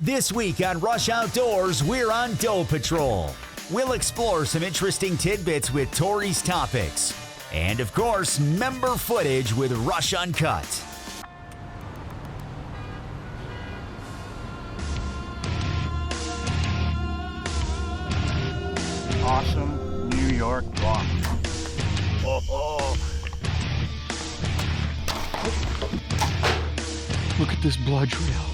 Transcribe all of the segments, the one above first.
This week on Rush Outdoors, we're on Doe Patrol. We'll explore some interesting tidbits with Tori's Topics. And of course, member footage with Rush Uncut. Awesome New York walk. Oh. Look at this blood trail.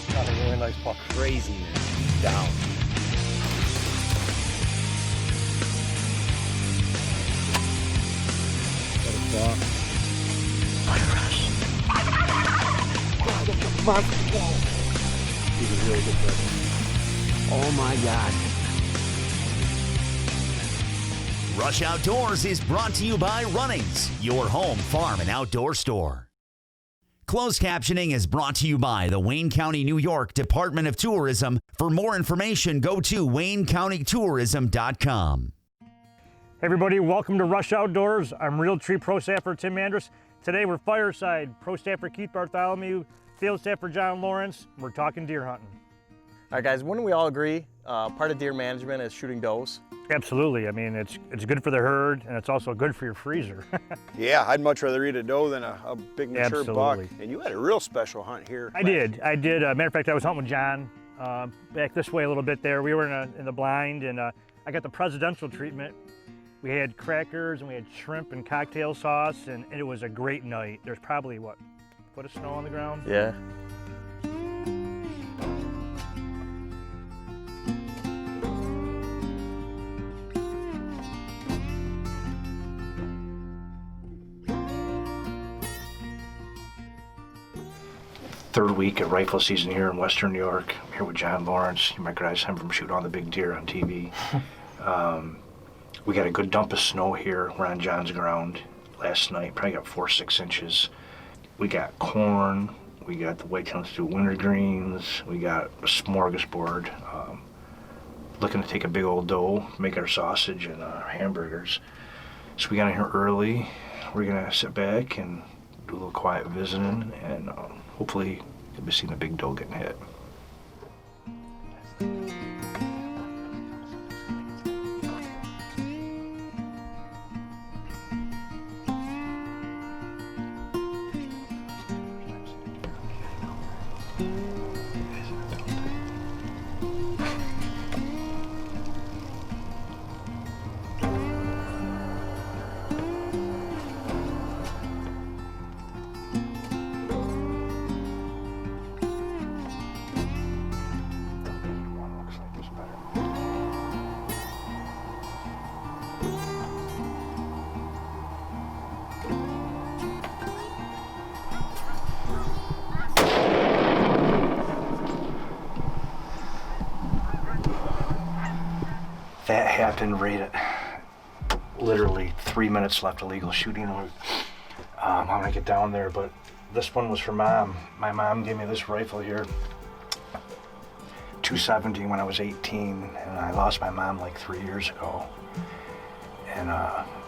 Got a really nice buck. Craziness down. Got a buck. He's a really good person. Oh my God. Rush Outdoors is brought to you by Runnings, your home, farm, and outdoor store. Closed captioning is brought to you by the Wayne County, New York Department of Tourism. For more information, go to waynecountytourism.com. Hey everybody, welcome to Rush Outdoors. I'm Realtree Pro Staffer Tim Andrus. Today we're fireside. Pro Staffer Keith Bartholomew, Field Staffer John Lawrence. We're talking deer hunting. All right, guys, wouldn't we all agree part of deer management is shooting does? Absolutely. I mean, it's good for the herd, and it's also good for your freezer. Yeah, I'd much rather eat a doe than a big mature buck. Absolutely. And you had a real special hunt here. I did. Matter of fact, I was hunting with John back this way a little bit there. We were in the blind, and I got the presidential treatment. We had crackers, and we had shrimp and cocktail sauce, and it was a great night. There's probably, what, a foot of snow on the ground? Yeah. Third week of rifle season here in Western New York. I'm here with John Lawrence. You might recognize him from shooting all the big deer on TV. We got a good dump of snow here. We're on John's ground last night. Probably got 4 or 6 inches. We got corn. We got the White Institute winter greens. We got a smorgasbord. Looking to take a big old doe, make our sausage and our hamburgers. So we got in here early. We're gonna sit back and do a little quiet visiting, and hopefully you'll be seeing a big doe getting hit. That happened right at literally 3 minutes left of legal shooting. I'm gonna get down there, but this one was for Mom. My mom gave me this rifle here, 270 when I was 18, and I lost my mom like 3 years ago. And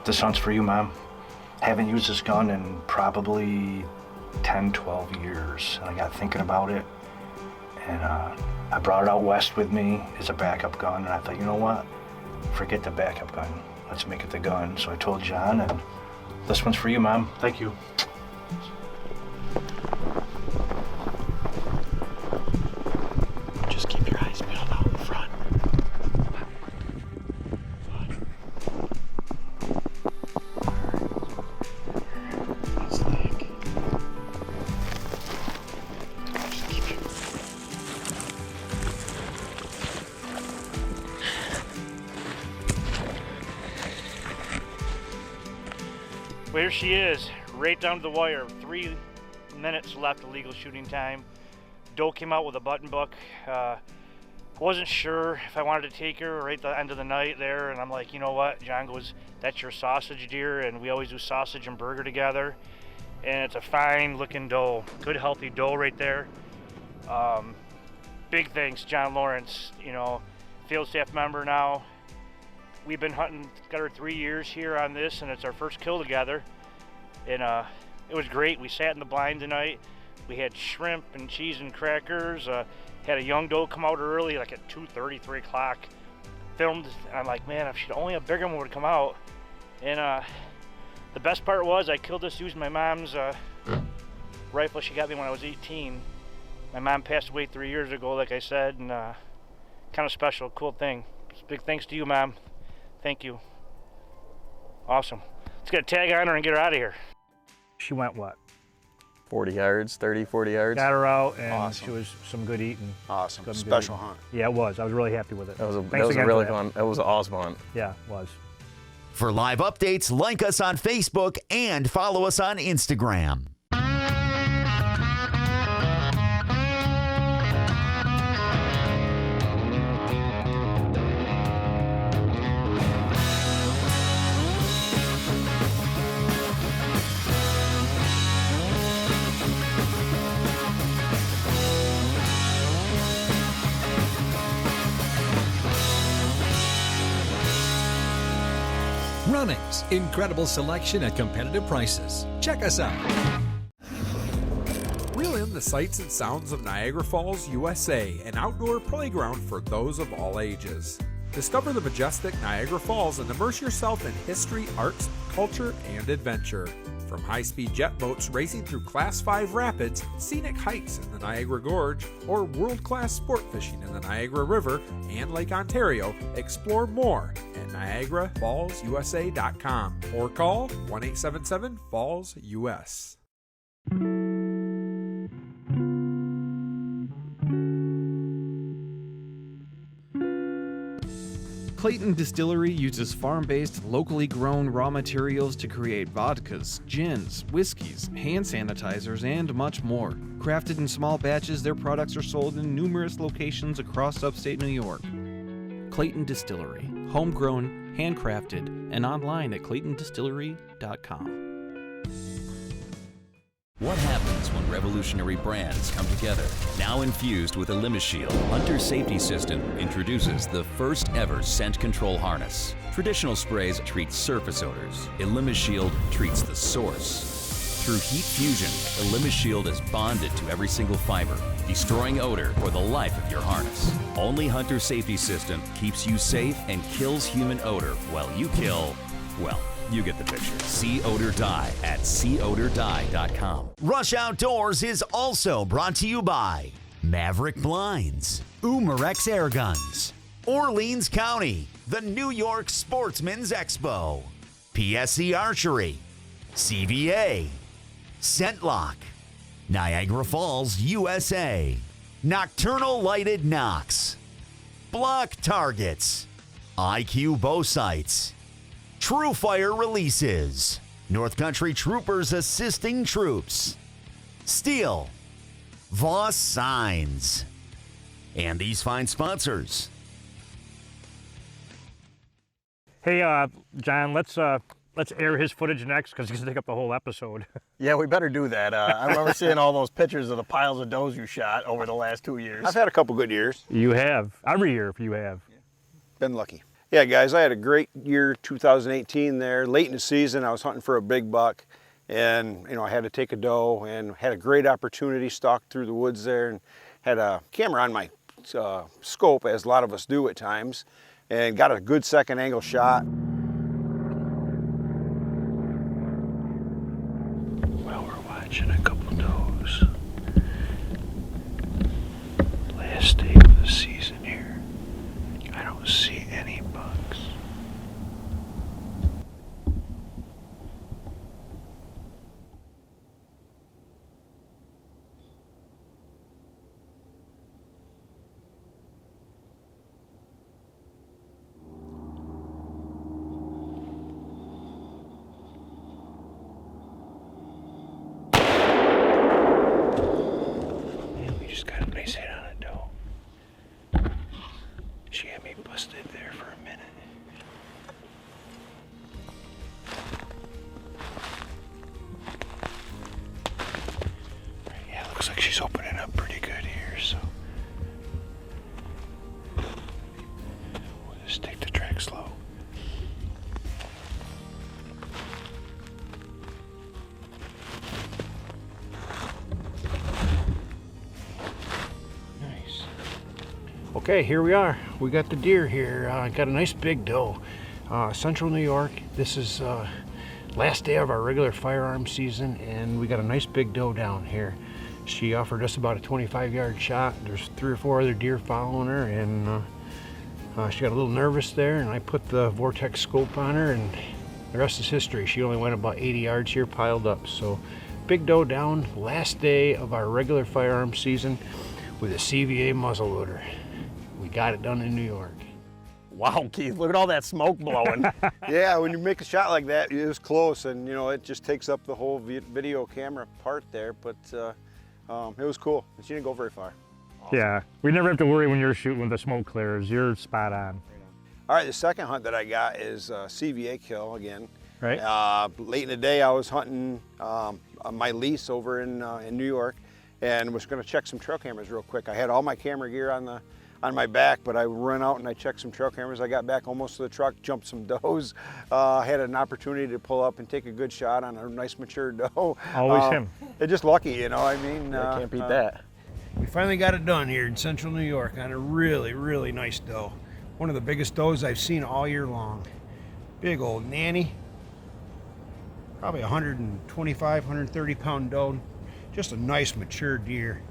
this hunt's for you, Mom. Haven't used this gun in probably 10, 12 years. And I got thinking about it, and I brought it out west with me as a backup gun, and I thought, you know what? Forget the backup gun. Let's make it the gun. So I told John, and this one's for you, Mom. Thank you. Just keep your eyes peeled out in front. Nice leg. Just keep it. There she is, right down to the wire. 3 minutes left of legal shooting time. Doe came out with a button buck. Wasn't sure if I wanted to take her right at the end of the night there, and I'm like, you know what? John goes, that's your sausage deer, and we always do sausage and burger together. And it's a fine looking doe, good healthy doe right there. Big thanks, John Lawrence, field staff member now. We've been hunting, got her 3 years here on this, and it's our first kill together. And it was great. We sat in the blind tonight. We had shrimp and cheese and crackers, Had a young doe come out early, like at 2:30, 3 o'clock. Filmed. I'm like, man, if she'd only a bigger one would come out. And the best part was I killed this using my mom's rifle she got me when I was 18. My mom passed away 3 years ago, like I said, and kind of special, cool thing. Big thanks to you, Mom. Thank you. Awesome. Let's get a tag on her and get her out of here. She went what? 40 yards, 30, 40 yards. Got her out, and Awesome. she was some good eating. Awesome. Some good Special eating. hunt. Yeah, it was. I was really happy with it. That was a Thanks again really for that. fun. That was an awesome hunt. Yeah, it was. For live updates, like us on Facebook and follow us on Instagram. Runnings, incredible selection at competitive prices. Check us out. Reel in the sights and sounds of Niagara Falls, USA, an outdoor playground for those of all ages. Discover the majestic Niagara Falls and immerse yourself in history, arts, culture, and adventure. From high-speed jet boats racing through Class 5 rapids, scenic hikes in the Niagara Gorge, or world-class sport fishing in the Niagara River and Lake Ontario, explore more at NiagaraFallsUSA.com or call 1-877-FALLS-US. Clayton Distillery uses farm-based, locally grown raw materials to create vodkas, gins, whiskeys, hand sanitizers, and much more. Crafted in small batches, their products are sold in numerous locations across upstate New York. Clayton Distillery, homegrown, handcrafted, and online at claytondistillery.com. What happens when revolutionary brands come together? Now infused with a LimiShield, Hunter Safety System introduces the first ever scent control harness. Traditional sprays treat surface odors. LimiShield treats the source. Through heat fusion, LimiShield is bonded to every single fiber, destroying odor for the life of your harness. Only Hunter Safety System keeps you safe and kills human odor while you kill, well, you get the picture. See Odor Die at seeodordie.com. Rush Outdoors is also brought to you by Maverick Blinds, Umarex Air Guns, Orleans County, the New York Sportsman's Expo, PSC Archery, CVA, ScentLock, Niagara Falls, USA, Nocturnal Lighted Knox, Block Targets, IQ Bow Sights, True Fire Releases, North Country Troopers Assisting Troops, Steel, Voss Signs, and these fine sponsors. Hey, John, let's air his footage next because he's gonna take up the whole episode. Yeah, we better do that. I remember seeing all those pictures of the piles of does you shot over the last 2 years. I've had a couple good years. You have every year, if you have. Been lucky. Yeah, guys, I had a great year 2018 there. Late in the season, I was hunting for a big buck, and I had to take a doe, and had a great opportunity. Stalked through the woods there, and had a camera on my scope, as a lot of us do at times, and got a good second angle shot. Well, we're watching a couple does. Last day of the season here. I don't see any bucks. Man, we just got a nice hit on a doe. Okay, here we are. We got the deer here. Got a nice big doe. Central New York. This is last day of our regular firearm season, and we got a nice big doe down here. She offered us about a 25-yard shot. There's 3 or 4 other deer following her, and she got a little nervous there, and I put the Vortex scope on her, and the rest is history. She only went about 80 yards here, piled up. So big doe down, last day of our regular firearm season with a CVA muzzleloader. We got it done in New York. Wow, Keith, look at all that smoke blowing. Yeah, when you make a shot like that, it was close, and it just takes up the whole video camera part there, but it was cool. She didn't go very far. Awesome. Yeah, we never have to worry when you're shooting when the smoke clears. You're spot on. All right, the second hunt that I got is a CVA kill again. Right. Late in the day, I was hunting on my lease over in New York, and was going to check some trail cameras real quick. I had all my camera gear on my back, but I ran out and I checked some trail cameras. I got back almost to the truck, jumped some does, had an opportunity to pull up and take a good shot on a nice mature doe. Always him. It's just lucky, I mean. Can't beat that. We finally got it done here in Central New York on a really, really nice doe. One of the biggest does I've seen all year long. Big old nanny. Probably 125, 130 pound doe. Just a nice mature deer.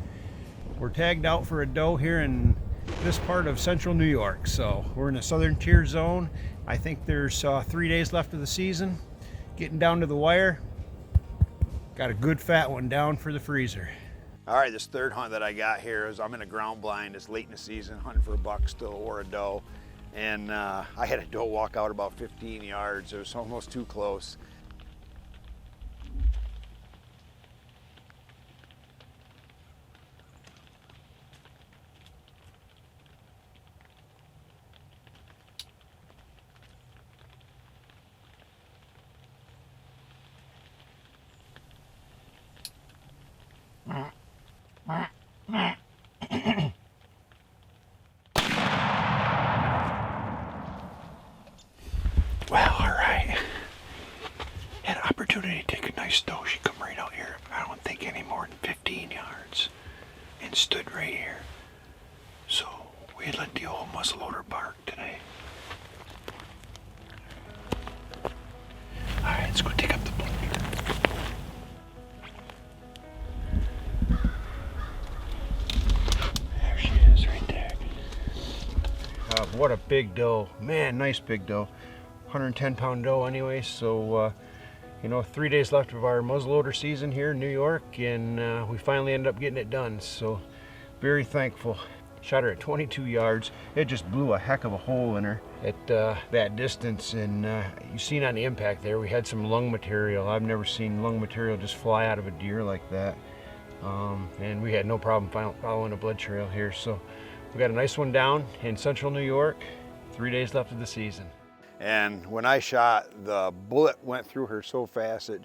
We're tagged out for a doe here in this part of Central New York. So we're in the southern tier zone. I think there's 3 days left of the season. Getting down to the wire. Got a good fat one down for the freezer. All right, this third hunt that I got here is I'm in a ground blind. It's late in the season, hunting for a buck still or a doe. And I had a doe walk out about 15 yards. It was almost too close. Well, all right. Had an opportunity to take a nice doe. She come right out here. I don't think any more than 15 yards, and stood right here. So we let the old muzzleloader bark today. All right, let's go take up the blood. There she is, right there. What a big doe. Man, nice big doe. 110 pound doe anyway, so 3 days left of our muzzleloader season here in New York, and we finally ended up getting it done, so very thankful. Shot her at 22 yards. It just blew a heck of a hole in her at that distance, and you seen on the impact there, we had some lung material. I've never seen lung material just fly out of a deer like that, and we had no problem following a blood trail here, so we got a nice one down in Central New York. 3 days left of the season. And when I shot, the bullet went through her so fast, it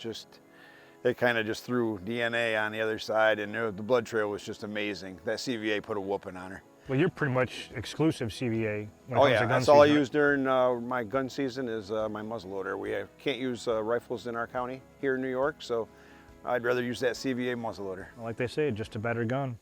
kind of just threw DNA on the other side, and the blood trail was just amazing. That CVA put a whooping on her. Well, you're pretty much exclusive CVA when it Oh comes yeah, to gun that's all I season, use during my gun season is my muzzleloader. We can't use rifles in our county here in New York, so I'd rather use that CVA muzzleloader. Like they say, just a better gun.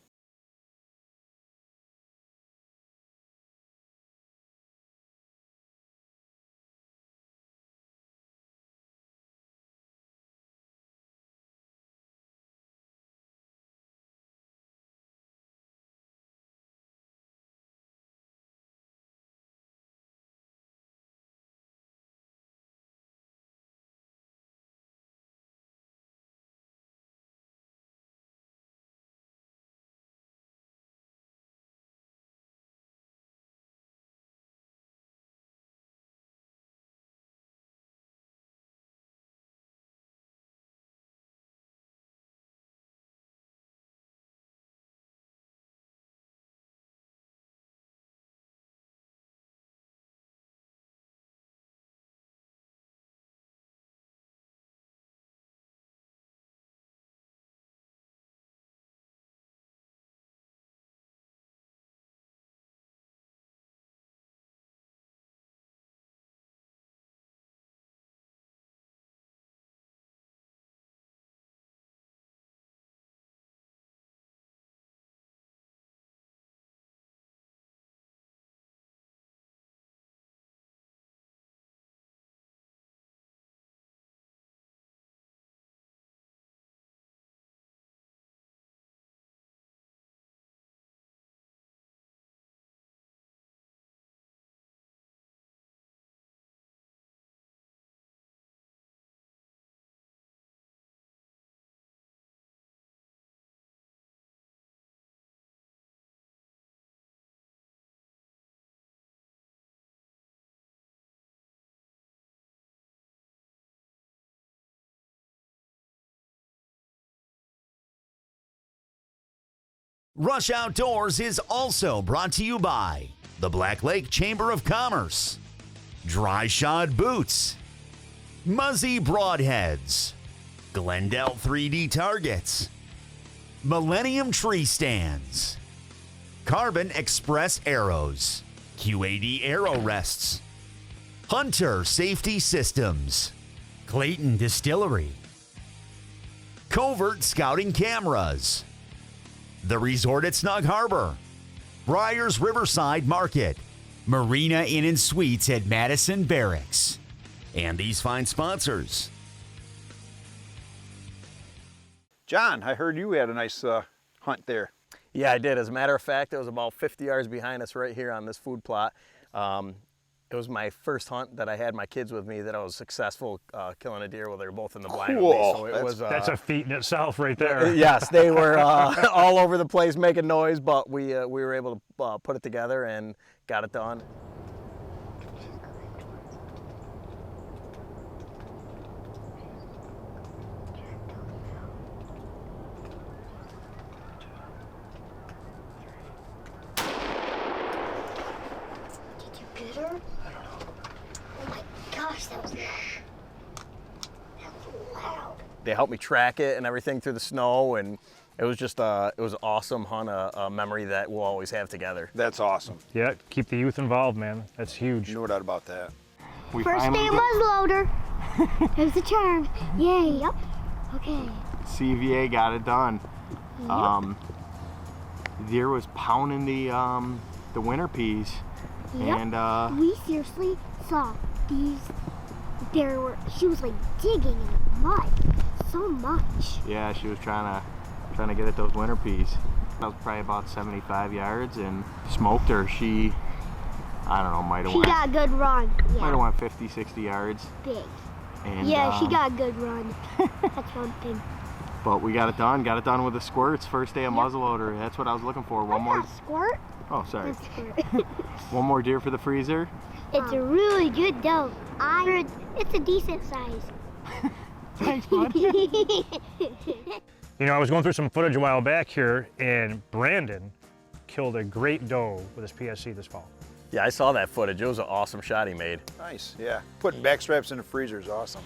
Rush Outdoors is also brought to you by the Black Lake Chamber of Commerce, Dry Shod Boots, Muzzy Broadheads, Glendale 3D Targets, Millennium Tree Stands, Carbon Express Arrows, QAD Arrow Rests, Hunter Safety Systems, Clayton Distillery, Covert Scouting Cameras, The Resort at Snug Harbor, Briars Riverside Market, Marina Inn and Suites at Madison Barracks, and these fine sponsors. John, I heard you had a nice hunt there. Yeah, I did. As a matter of fact, it was about 50 yards behind us right here on this food plot. It was my first hunt that I had my kids with me that I was successful killing a deer while they were both in the blind with me. So it was, that's a feat in itself right there. Yes, they were all over the place making noise, but we were able to put it together and got it done. They helped me track it and everything through the snow, and it was just it was an awesome hunt, a memory that we'll always have together. That's awesome. Yeah, keep the youth involved, man. That's huge. No doubt about that. First day of muzzleloader. There's the charm. Yay. Yep. Okay. CVA got it done. Yep. Deer was pounding the winter peas, Yep. and we seriously saw these. She was like digging in the mud so much. yeah, she was trying to get at those winter peas. That was probably about 75 yards, and smoked her. She, I don't know, might have She got a good run. might have Yeah. went 50, 60 yards. Big. And, Yeah, she got a good run. That's one thing. But we got it done. Got it done with the squirts. First day of muzzleloader. That's what I was looking for. One more. Squirt? Oh, sorry. That's squirt. One more deer for the freezer. It's a really good doe. It's a decent size. Thanks, bud. You know, I was going through some footage a while back here, and Brandon killed a great doe with his PSC this fall. Yeah, I saw that footage. It was an awesome shot he made. Nice, yeah. Putting back straps in the freezer is awesome.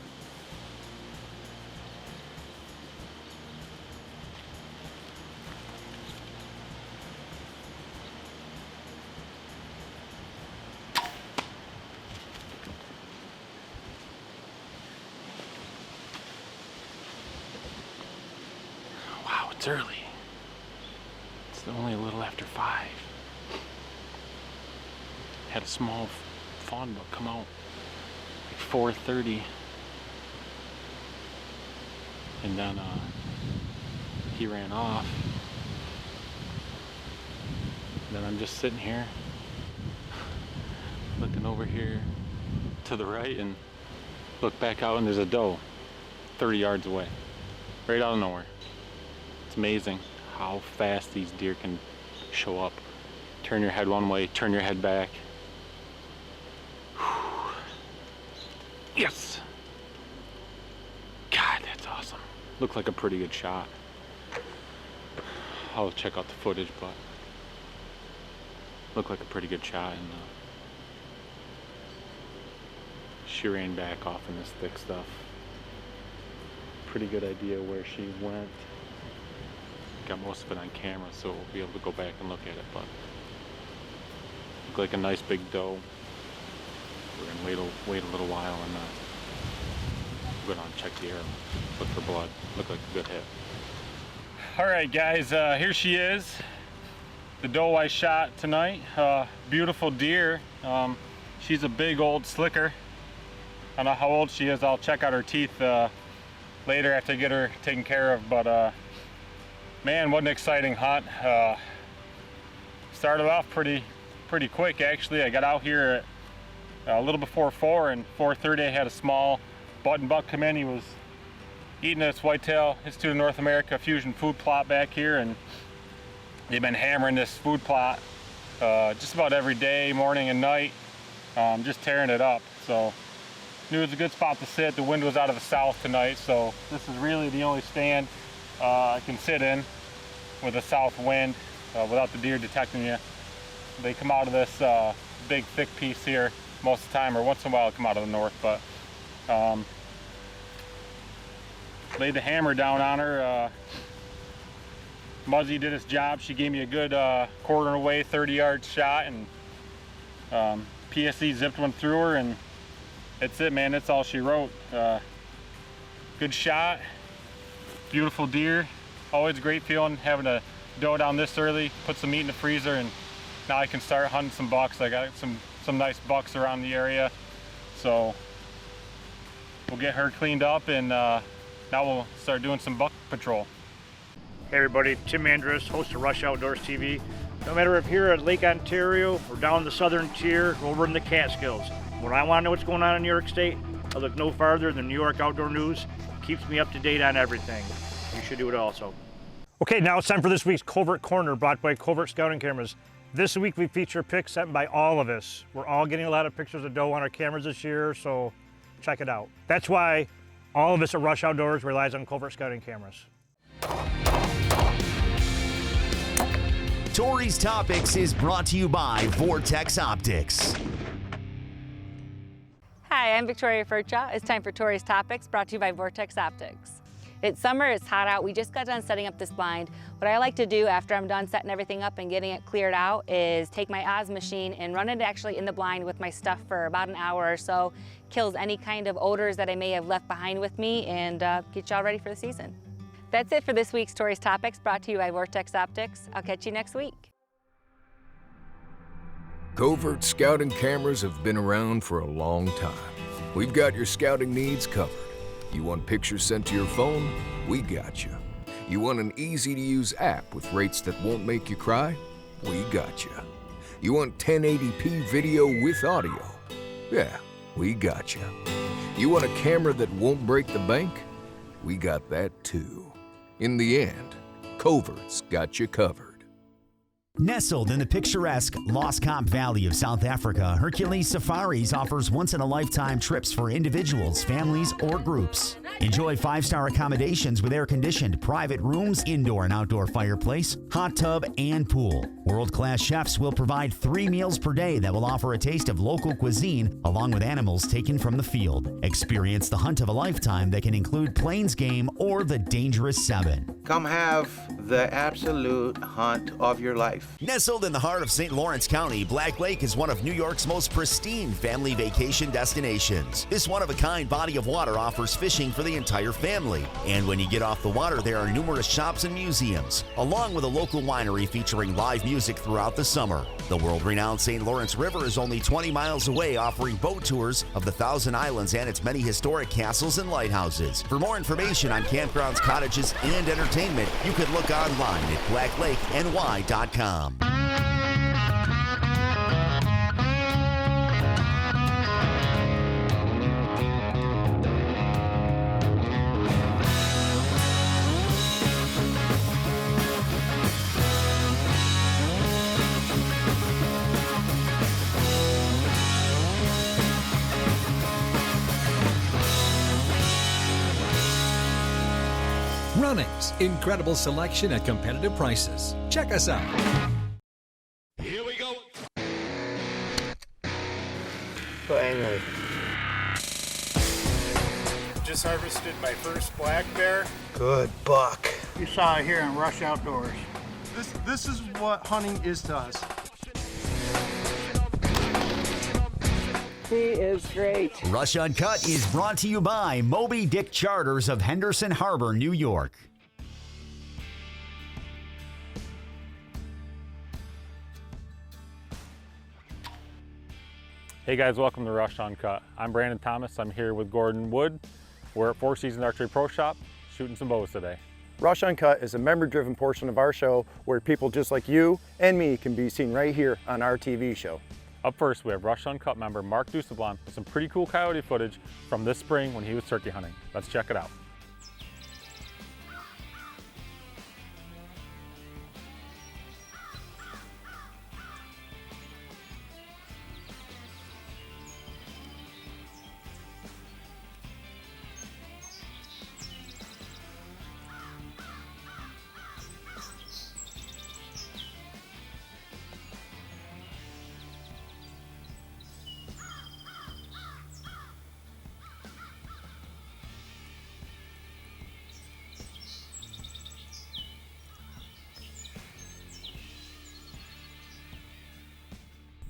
Wow, it's early. It's only a little after 5. Had a small fawn buck come out like 4:30, and then he ran off. And then I'm just sitting here looking over here to the right and look back out, and there's a doe 30 yards away, right out of nowhere. It's amazing how fast these deer can show up. Turn your head one way, turn your head back. Yes! God, that's awesome. Looked like a pretty good shot. I'll check out the footage, but looked like a pretty good shot, and she ran back off in this thick stuff. Pretty good idea where she went. Got most of it on camera, so we'll be able to go back and look at it, but looked like a nice big doe. We're gonna wait a little while and go down and check the arrow, look for blood. Looked like a good hit. All right, guys, here she is. The doe I shot tonight. Beautiful deer. She's a big old slicker. I don't know how old she is. I'll check out her teeth later after I get her taken care of, but man, what an exciting hunt. Started off pretty quick, actually. I got out here at a little before 4, and 4:30 I had a small button buck come in. He was eating at its Whitetail Institute of North America fusion food plot back here, and they've been hammering this food plot just about every day, morning and night, just tearing it up. So knew it was a good spot to sit. The wind was out of the south tonight, so this is really the only stand I can sit in with a south wind. without the deer detecting you. They come out of this big thick piece here most of the time, or once in a while they come out of the north, but laid the hammer down on her. Muzzy did his job. She gave me a good quarter away, 30-yard shot, and PSC zipped one through her, and that's it, man. That's all she wrote. Good shot, beautiful deer. Always a great feeling having a doe down this early, put some meat in the freezer, and now I can start hunting some bucks. I got some nice bucks around the area, so we'll get her cleaned up, and now we'll start doing some buck patrol. Hey everybody, Tim Andrus, host of Rush Outdoors TV. No matter if here at Lake Ontario or down the southern tier over in the Catskills, when I want to know what's going on in New York State, I look no farther than New York Outdoor News. Keeps me up to date on everything. You should do it also. Okay, now it's time for this week's Covert Corner, brought by Covert Scouting Cameras. This week we feature pics sent by all of us. We're all getting a lot of pictures of doe on our cameras this year, so check it out. That's why all of us at Rush Outdoors relies on Covert Scouting Cameras. Tori's Topics is brought to you by Vortex Optics. Hi, I'm Victoria Furcha. It's time for Tori's Topics, brought to you by Vortex Optics. It's summer, it's hot out. We just got done setting up this blind. What I like to do after I'm done setting everything up and getting it cleared out is take my Oz machine and run it actually in the blind with my stuff for about an hour or so. Kills any kind of odors that I may have left behind with me, and get y'all ready for the season. That's it for this week's Tori's Topics, brought to you by Vortex Optics. I'll catch you next week. Covert scouting cameras have been around for a long time. We've got your scouting needs covered. You want pictures sent to your phone? We got you. You want an easy-to-use app with rates that won't make you cry? We got you. You want 1080p video with audio? Yeah, we got you. You want a camera that won't break the bank? We got that too. In the end, Covert's got you covered. Nestled in the picturesque Loskamp Valley of South Africa, Hercules Safaris offers once-in-a-lifetime trips for individuals, families, or groups. Enjoy 5-star accommodations with air-conditioned private rooms, indoor and outdoor fireplace, hot tub, and pool. World-class chefs will provide 3 meals per day that will offer a taste of local cuisine along with animals taken from the field. Experience the hunt of a lifetime that can include Plains game or the Dangerous 7. Come have the absolute hunt of your life. Nestled in the heart of St. Lawrence County, Black Lake is one of New York's most pristine family vacation destinations. This one-of-a-kind body of water offers fishing for the entire family. And when you get off the water, there are numerous shops and museums, along with a local winery featuring live music throughout the summer. The world-renowned St. Lawrence River is only 20 miles away, offering boat tours of the Thousand Islands and its many historic castles and lighthouses. For more information on campgrounds, cottages, and entertainment, you can look online at blacklakeny.com. Runnings, incredible selection at competitive prices. Check us out. Here we go. So anyway, just harvested my first black bear. good buck. You saw it here on Rush Outdoors. This is what hunting is to us. He is great. Rush Uncut is brought to you by Moby Dick Charters of Henderson Harbor, New York. Hey guys, welcome to Rush Uncut. I'm Brandon Thomas. I'm here with Gordon Wood. We're at Four Seasons Archery Pro Shop shooting some bows today. Rush Uncut is a member-driven portion of our show where people just like you and me can be seen right here on our TV show. Up first, we have Rush Uncut member Mark Dusablon with some pretty cool coyote footage from this spring when he was turkey hunting. Let's check it out.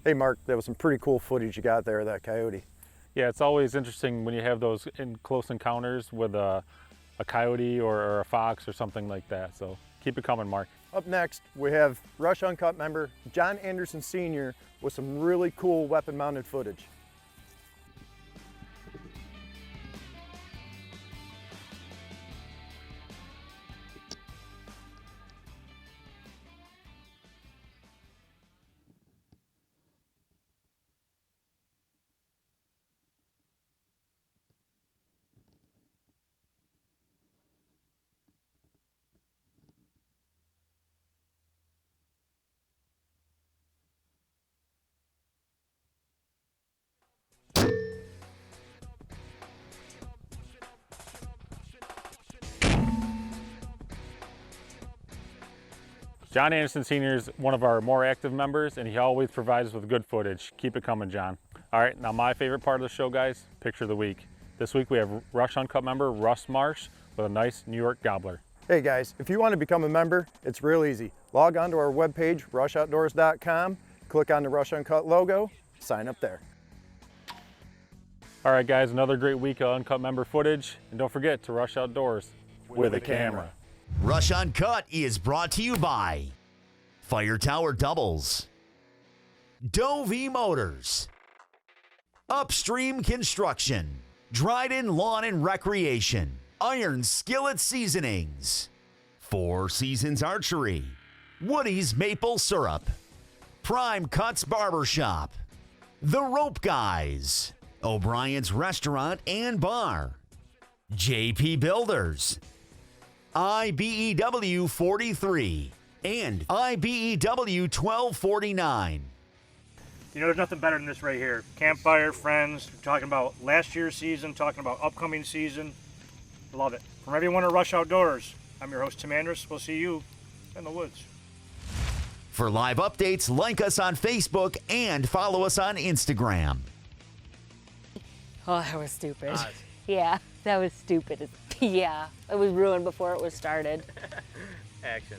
Hey Mark, that was some pretty cool footage you got there of that coyote. Yeah, it's always interesting when you have those close encounters with a coyote or a fox or something like that. So keep it coming, Mark. Up next, we have Rush Uncut member John Anderson Sr. with some really cool weapon-mounted footage. John Anderson Sr. is one of our more active members, and he always provides us with good footage. Keep it coming, John. All right, now my favorite part of the show, guys, picture of the week. This week we have Rush Uncut member Russ Marsh with a nice New York gobbler. Hey guys, if you want to become a member, it's real easy. Log on to our webpage, RushOutdoors.com, click on the Rush Uncut logo, sign up there. All right, guys, another great week of Uncut member footage, and don't forget to rush outdoors with a camera. Rush Uncut is brought to you by Fire Tower Doubles, Dovey Motors, Upstream Construction, Dryden Lawn and Recreation, Iron Skillet Seasonings, Four Seasons Archery, Woody's Maple Syrup, Prime Cuts Barbershop, The Rope Guys, O'Brien's Restaurant and Bar, JP Builders, IBEW 43, and IBEW 1249. You know, there's nothing better than this right here. Campfire, friends, talking about last year's season, talking about upcoming season. Love it. From everyone at Rush Outdoors, I'm your host, Tim Andrus. We'll see you in the woods. For live updates, like us on Facebook and follow us on Instagram. Oh, that was stupid. Yeah, that was stupid. Yeah, it was ruined before it was started. Action.